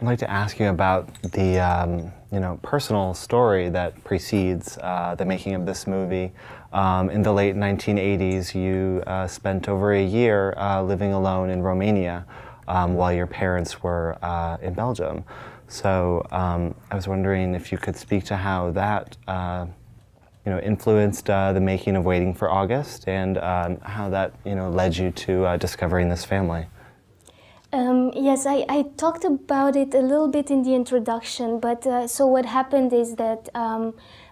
I'd like to ask you about the personal story that precedes the making of this movie. In the late 1980s, you spent over a year living alone in Romania while your parents were in Belgium. So I was wondering if you could speak to how that influenced the making of Waiting for August, and how that led you to discovering this family. Yes, I talked about it a little bit in the introduction, but so what happened is that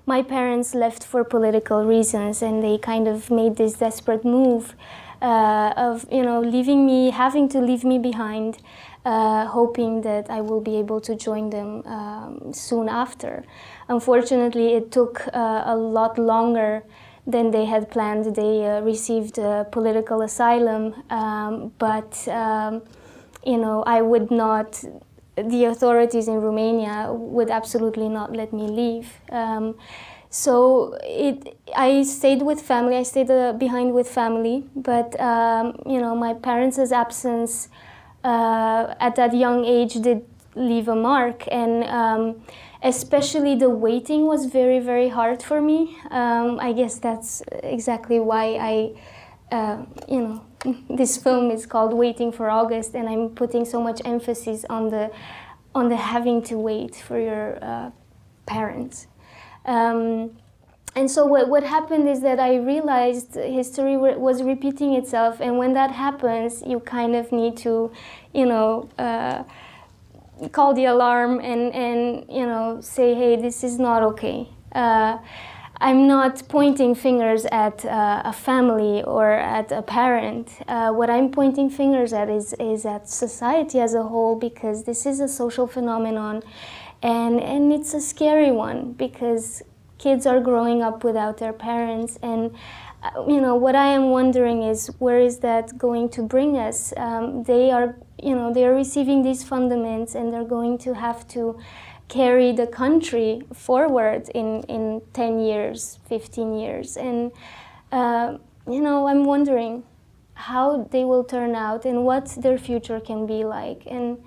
my parents left for political reasons, and they kind of made this desperate move of having to leave me behind, hoping that I will be able to join them soon after. Unfortunately, it took a lot longer than they had planned. They received political asylum, but I would not, the authorities in Romania would absolutely not let me leave. I stayed with family, I stayed behind with family, but my parents' absence at that young age did leave a mark, and especially the waiting was very, very hard for me. I guess that's exactly why this film is called Waiting for August, and I'm putting so much emphasis on the having to wait for your parents. And so what happened is that I realized history was repeating itself, and when that happens, you kind of need to, call the alarm and say, hey, this is not okay. I'm not pointing fingers at a family or at a parent. What I'm pointing fingers at is at society as a whole, because this is a social phenomenon, and it's a scary one, because kids are growing up without their parents, and what I am wondering is, where is that going to bring us? They are receiving these fundaments, and they're going to have to carry the country forward in 10 years, 15 years. And, I'm wondering how they will turn out and what their future can be like. And,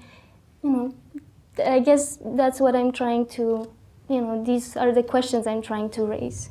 I guess that's what I'm trying to, these are the questions I'm trying to raise.